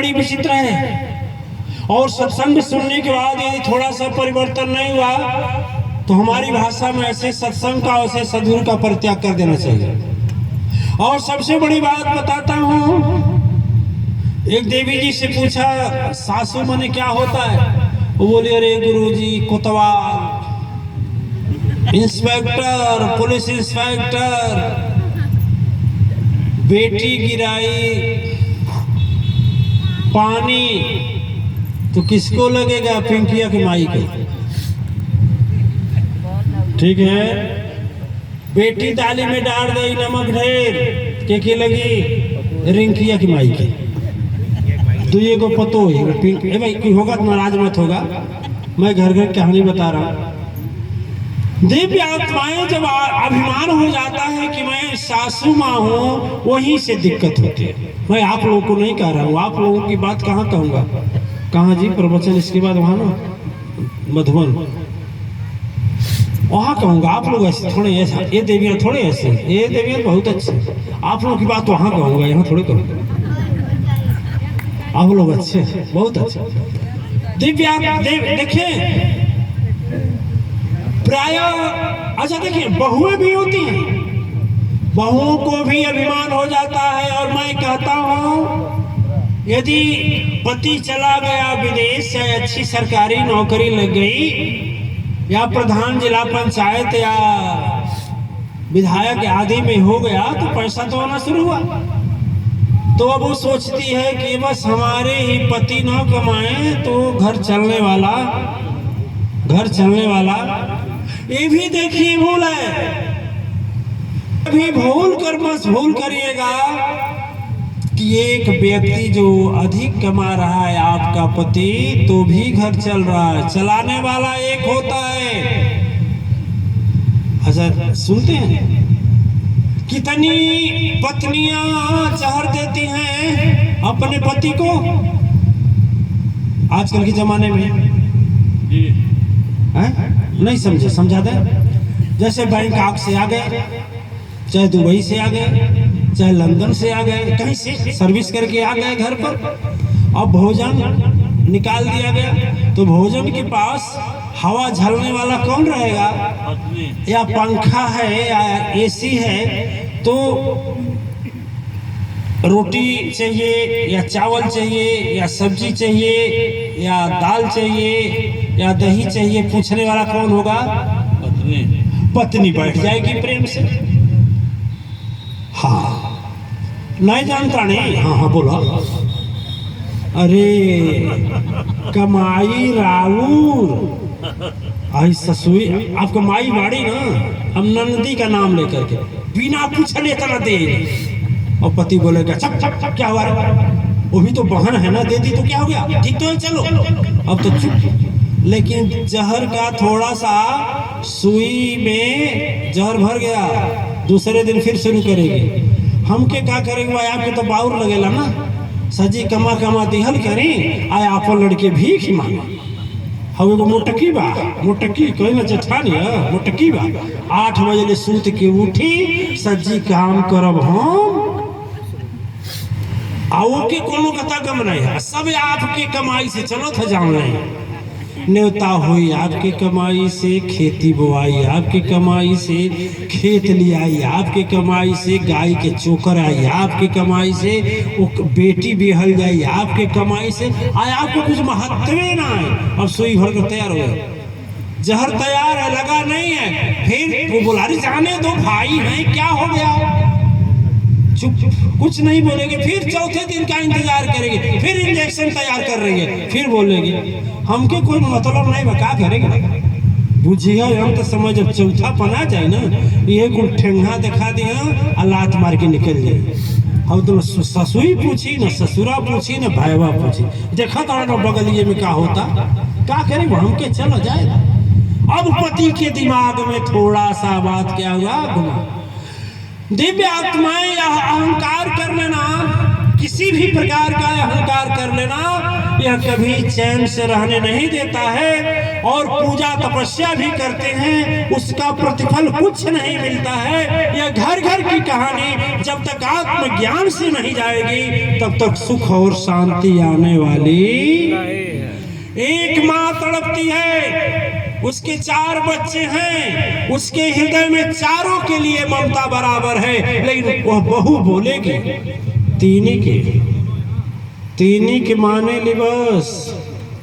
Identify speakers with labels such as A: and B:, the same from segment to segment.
A: बड़ी विचित्र है। और सत्संग सुनने के बाद यदि थोड़ा सा परिवर्तन नहीं हुआ तो हमारी भाषा में ऐसे सत्संग का, ऐसे सद्गुरु का परित्याग कर देना चाहिए। और सबसे बड़ी बात बताता हूँ, एक देवी जी से पूछा सासू माने क्या होता है? वो बोले अरे गुरुजी कोतवाल, इंस्पेक्टर, पुलिस इंस्पेक्टर, बेटी गिराई पानी तो किसको लगेगा? पिंकिया की माई को। ठीक है, बेटी दाली में डाल दई नमक ढेर के लगी? रिंकिया की माई की। तो ये को पतो है भाई, कोई होगा तो नाराज मत होगा, मैं घर घर कहानी बता रहा हूँ। दिव्य आत्माएं जब अभिमान हो जाता है कि मैं सासू माँ हूँ, वहीं से दिक्कत होती है। मैं आप लोगों को नहीं कह रहा हूँ, आप लोगों की बात कहाँ कहूँगा? कहाँ जी प्रवचन इसके बाद वहाँ ना मधुबन, वहाँ कहूँगा। आप लोग ऐसे थोड़े, ऐसे ये देवियाँ थोड़े ऐसे, ये देवियाँ बहुत अच्छे, आप लोगों की बात वहाँ कहूँगा, यहाँ थोड़े कहूँगा। आप लोग अच्छे, बहुत अच्छे दिव्या। देखें प्राय, अच्छा देखिए बहुएं भी होती हैं, बहुओं को भी अभिमान हो जाता है। और मैं कहता हूँ यदि पति चला गया विदेश, चाहे अच्छी सरकारी नौकरी लग गई, या प्रधान जिला पंचायत या विधायक आदि में हो गया, तो पैसा तो आना शुरू हुआ। तो अब वो सोचती है कि बस हमारे ही पति न कमाए तो घर चलने वाला, घर चलने वाला। ये भी देखिए भूल है, अभी भूल कर मत भूल करिएगा कि एक व्यक्ति जो अधिक कमा रहा है आपका पति, तो भी घर चल रहा है, चलाने वाला एक होता है। अच्छा सुनते हैं कितनी पत्नियां जहर देती हैं अपने पति को आजकल के जमाने में? नहीं समझे, समझा दे। जैसे बैंकॉक से आ गए, चाहे दुबई से आ गए, चाहे लंदन से आ गए, कहीं से सर्विस करके आ गए घर पर, अब भोजन निकाल दिया गया, तो भोजन के पास हवा झलने वाला कौन रहेगा? या पंखा है या एसी है, तो रोटी चाहिए या चावल चाहिए या सब्जी चाहिए या दाल चाहिए या दही चाहिए, पूछने वाला कौन होगा? पत्नी बैठ जाएगी प्रेम से। हाँ नहीं जानता नहीं, हाँ हाँ बोला। अरे कमाई राउर आई ससुई, आपको माई बाड़ी ना, हम नंदी का नाम लेकर के बिना पूछने तरह दे। और पति बोलेगा छप छप छप क्या हुआ रे? वो भी तो बहन है ना, दे दी तो क्या हो गया, ठीक तो है, चलो अब तो चुप। लेकिन जहर का थोड़ा सा सुई में जहर भर गया, दूसरे दिन फिर शुरू करेगी। हमके क्या करेंगे भाई, आपके तो बाउर लगेला ना, सजी कमा कमा दिहल करें, आए आप लड़के भीख मांगे। हम एगो मोटकी बा, मोटकी कोई ना जेठानी है, मोटकी बा 8 बजे ले सूत के उठी, सजी काम करब हम, आओ के कोनो कथा कम नहीं है, सब आपके कमाई से चलो था जान नहीं। न्योता हुई आपकी कमाई से, खेती बोआई आपकी कमाई से, खेत लियाई आपकी कमाई से, गाय के चोकर आई आपकी कमाई से, वो बेटी बिहल जाई आपके कमाई से, आय आपको कुछ महत्व ना है। अब सुई भर कर तैयार हो गए, जहर तैयार है, लगा नहीं है, फिर वो बोला अरे जाने दो भाई हैं, क्या हो गया, चुप कुछ नहीं बोलेंगे। फिर चौथे दिन का इंतजार करेंगे, फिर इंजेक्शन तैयार कर रही है, फिर बोलेंगे हमके कोई मतलब नहीं, बका करेंगे बुझिया। हम तो समझ अब चौथा पना जाए ना, ये कुल ठेंगा दिखा दिया, लात मार के निकल जाए। हम तो ससुई पूछी न ससुरा पूछी न भाईवा पूछी, देखा था ना बगलिए में क्या होता, क्या करें हमके चलो जाए। अब पति के दिमाग में थोड़ा सा बात क्या हुआ, घुमा। दिव्य आत्माएं या अहंकार कर लेना, किसी भी प्रकार का अहंकार कर लेना, यह कभी चैन से रहने नहीं देता है, और पूजा तपस्या भी करते हैं, उसका प्रतिफल कुछ नहीं मिलता है। यह घर घर की कहानी जब तक आत्मज्ञान से नहीं जाएगी तब तक सुख और शांति आने वाली। एक माँ तड़पती है, उसके 4 बच्चे हैं, उसके हृदय में चारों के लिए ममता बराबर है, लेकिन वह बहू बोलेगी तीनी के माने ली, बस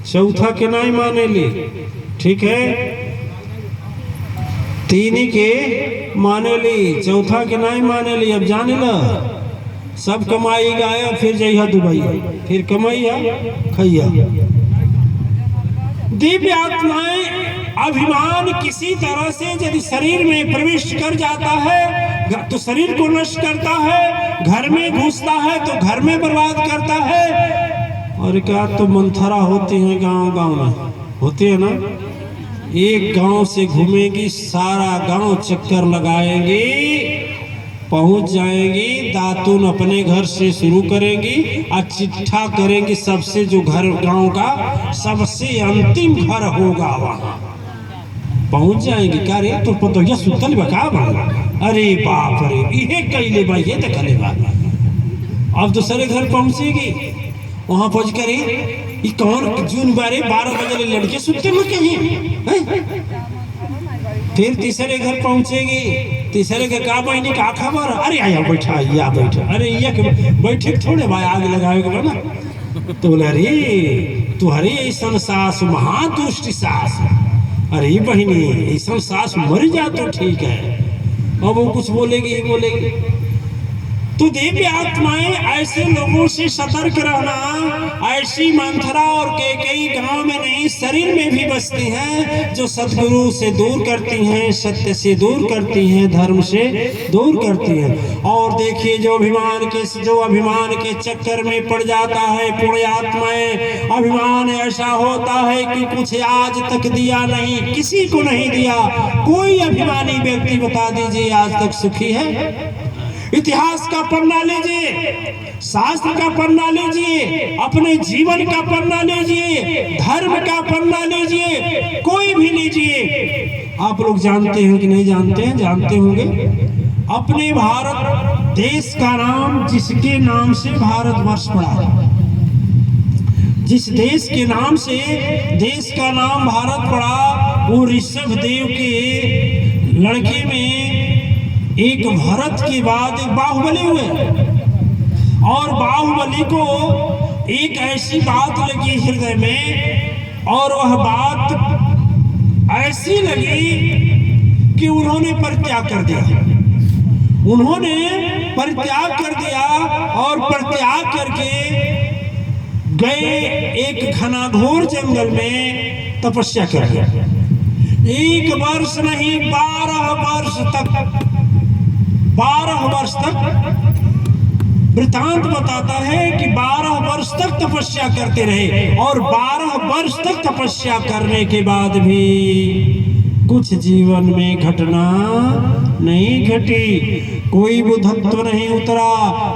A: चौथा के नहीं माने ली। ठीक है, तीनी के माने ली, चौथा के नहीं माने ली। अब जाने ला, सब कमाई गाया, फिर जइहा दुबई, फिर कमाइया खैया। दिव्य आत्माएं अभिमान किसी तरह से यदि शरीर में प्रविष्ट कर जाता है तो शरीर को नष्ट करता है, घर में घुसता है तो घर में बर्बाद करता है। और क्या तो मंथरा होती है, गांव में होती है ना, एक गांव से घूमेगी, सारा गांव चक्कर लगाएंगी, पहुंच जाएंगी, दातून अपने घर से शुरू करेंगी और चिट्ठा करेंगी सबसे, जो घर गांव का सबसे अंतिम घर होगा वहां पहुंच जाएंगी। क्या रे तो पतोहिया सुतल बका बा, अरे बाप रे, इहे कैले बा, ये देखले बा। अब दूसरे घर पहुंचेगी, वहां पहुंच कर ये कौन जून बारे 12 बजे लड़के सुतते में कहीं। फिर तीसरे घर पहुंचेगी, तीसरे के का बहनी का खबर, अरे आया बैठा, या बैठा, अरे ये बैठे थोड़े भाई आग लगावे के बना। तो बोले अरे तुहरे ऐसा सास महादुष्ट सास, अरे बहनी ऐसा सास मर जा तो ठीक है। अब वो कुछ बोलेगी तो दिव्य आत्माएं ऐसे लोगों से सतर्क रहना। ऐसी मंथरा और कैकेयी गांव में नहीं, शरीर में भी बसती हैं, जो सतगुरु से दूर करती हैं, सत्य से दूर करती हैं, धर्म से दूर करती हैं। और देखिए जो अभिमान के चक्कर में पड़ जाता है, पुण्य आत्माएं, अभिमान ऐसा होता है कि कुछ आज तक दिया नहीं, किसी को नहीं दिया। कोई अभिमानी व्यक्ति बता दीजिए आज तक सुखी है? इतिहास का पन्ना लीजिए, शास्त्र का पन्ना लीजिए, अपने जीवन का पन्ना लीजिए, धर्म का पन्ना लीजिए, कोई भी लीजिए। आप लोग जानते हैं कि नहीं जानते हैं? जानते होंगे। अपने भारत देश का नाम, जिसके नाम से भारतवर्ष पड़ा है, जिस देश के नाम से देश का नाम भारत पड़ा, वो ऋषभ देव के लड़के में एक भरत के बाद एक बाहुबली हुए, और बाहुबली को एक ऐसी बात लगी हृदय में, और वह बात ऐसी लगी कि उन्होंने परित्याग कर दिया। उन्होंने परित्याग कर दिया और परित्याग करके गए एक घनाघोर जंगल में तपस्या कर। 1 वर्ष नहीं 12 वर्ष तक वृतांत बताता है कि 12 वर्ष तक तपस्या करते रहे, और 12 वर्ष तक तपस्या करने के बाद भी कुछ जीवन में घटना नहीं घटी, कोई बुद्धत्व नहीं उतरा,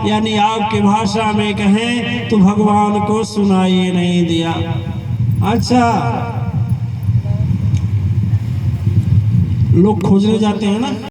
A: यानी आपके भाषा में कहें तो भगवान को सुनाई नहीं दिया। अच्छा, लोग खोजने जाते हैं ना।